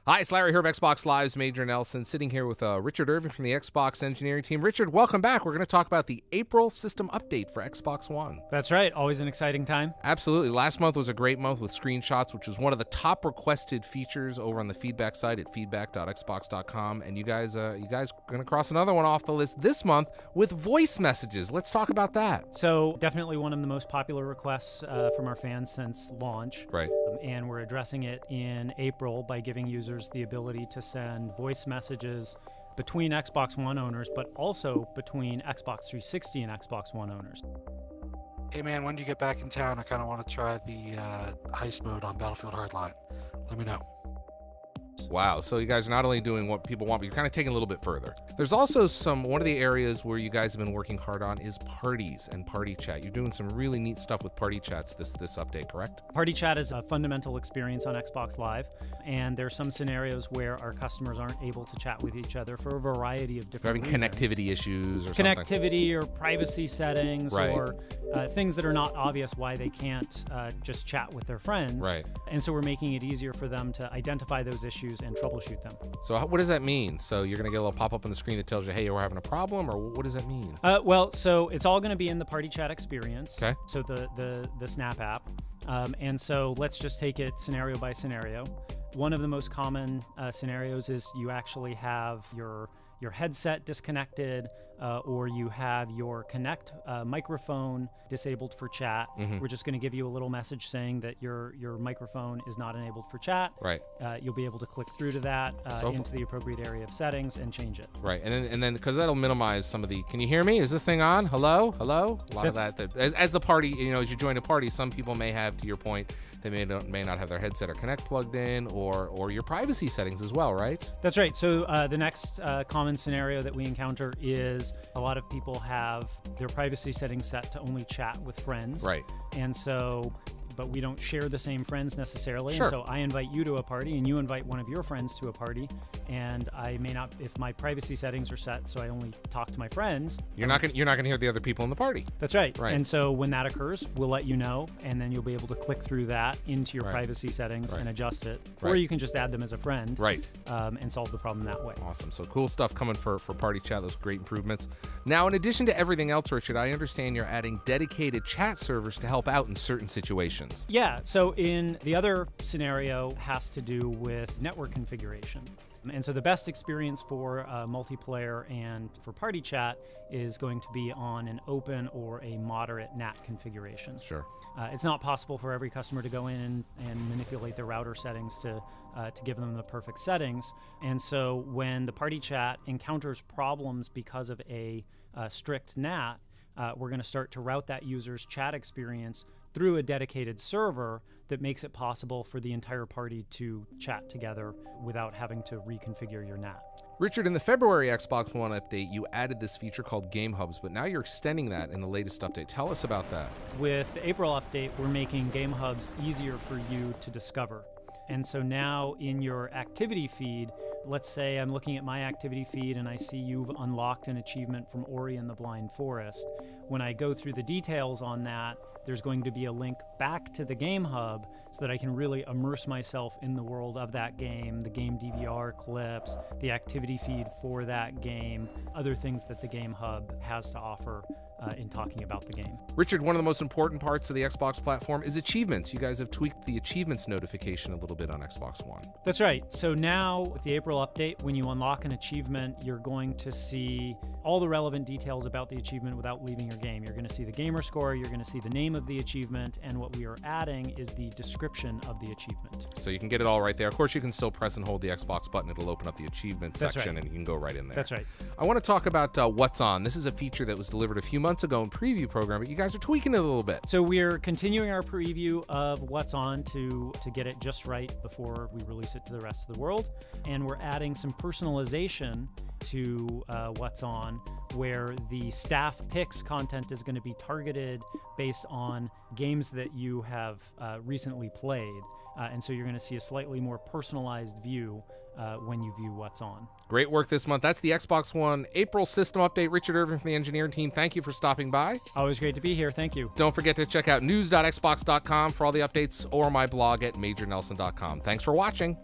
Hi, it's Larry here of Xbox Live's Major Nelson, sitting here with Richard Irving from the Xbox engineering team. Richard, welcome back. We're going to talk about the April system update for Xbox One. That's right. Always an exciting time. Absolutely. Last month was a great month with screenshots, which was one of the top requested features over on the feedback site at feedback.xbox.com. And you guys are going to cross another one off the list this month with voice messages. Let's talk about that. So definitely one of the most popular requests from our fans since launch. Right. And we're addressing it in April by giving users the ability to send voice messages between Xbox One owners, but also between Xbox 360 and Xbox One owners. Hey man, when do you get back in town? I kind of want to try the heist mode on Battlefield Hardline. Let me know. Wow, so you guys are not only doing what people want, but you're kind of taking a little bit further. There's also one of the areas where you guys have been working hard on is parties and party chat. You're doing some really neat stuff with party chats this update, correct? Party chat is a fundamental experience on Xbox Live, and there are some scenarios where our customers aren't able to chat with each other for a variety of different reasons. Having connectivity issues or connectivity or privacy settings, right, or things that are not obvious why they can't just chat with their friends. Right. And so we're making it easier for them to identify those issues and troubleshoot them. So what does that mean? So you're going to get a little pop-up on the screen that tells you, hey, we're having a problem, or what does that mean? Well, so it's all going to be in the party chat experience. Okay. So the Snap app. And so let's just take it scenario by scenario. One of the most common scenarios is you actually have your headset disconnected, or you have your Connect microphone disabled for chat. Mm-hmm. We're just going to give you a little message saying that your microphone is not enabled for chat. Right. You'll be able to click through to that into the appropriate area of settings and change it. Right, and then because that'll minimize some of the. Can you hear me? Is this thing on? Hello. A lot of that. As the party, as you join a party, some people may have, to your point, they may not have their headset or Connect plugged in, or your privacy settings as well, right? That's right. So the next common scenario that we encounter is a lot of people have their privacy settings set to only chat with friends. Right. And so, but we don't share the same friends necessarily. Sure. And so I invite you to a party and you invite one of your friends to a party, and I may not, if my privacy settings are set so I only talk to my friends. You're not gonna hear the other people in the party. That's right. Right. And so when that occurs, we'll let you know, and then you'll be able to click through that into your Right. privacy settings Right. and adjust it. Right. Or you can just add them as a friend. Right. And solve the problem that way. Awesome. So cool stuff coming for party chat. Those great improvements. Now, in addition to everything else, Richard, I understand you're adding dedicated chat servers to help out in certain situations. Yeah. So in the other scenario has to do with network configuration. And so the best experience for multiplayer and for party chat is going to be on an open or a moderate NAT configuration. Sure. It's not possible for every customer to go in and manipulate their router settings to give them the perfect settings. And so when the party chat encounters problems because of a strict NAT, we're going to start to route that user's chat experience through a dedicated server that makes it possible for the entire party to chat together without having to reconfigure your NAT. Richard, in the February Xbox One update, you added this feature called Game Hubs, but now you're extending that in the latest update. Tell us about that. With the April update, we're making Game Hubs easier for you to discover. And so now in your activity feed, let's say I'm looking at my activity feed and I see you've unlocked an achievement from Ori and the Blind Forest. When I go through the details on that, there's going to be a link back to the Game Hub so that I can really immerse myself in the world of that game, the game DVR clips, the activity feed for that game, other things that the Game Hub has to offer in talking about the game. Richard, one of the most important parts of the Xbox platform is achievements. You guys have tweaked the achievements notification a little bit on Xbox One. That's right. So now with the April update, when you unlock an achievement, you're going to see all the relevant details about the achievement without leaving your game. You're going to see the gamer score, you're going to see the name of the achievement, and what we are adding is the description of the achievement. So you can get it all right there. Of course, you can still press and hold the Xbox button. It'll open up the achievement section, and you can go right in there. That's right. I want to talk about What's On. This is a feature that was delivered a few months ago in preview program, but you guys are tweaking it a little bit. So we're continuing our preview of What's On to get it just right before we release it to the rest of the world. And we're adding some personalization to What's On, where the staff picks content is going to be targeted based on games that you have recently played. And so you're going to see a slightly more personalized view when you view What's On. Great work this month. That's the Xbox One April system update. Richard Irving from the engineering team, thank you for stopping by. Always great to be here. Thank you. Don't forget to check out news.xbox.com for all the updates, or my blog at majornelson.com. Thanks for watching.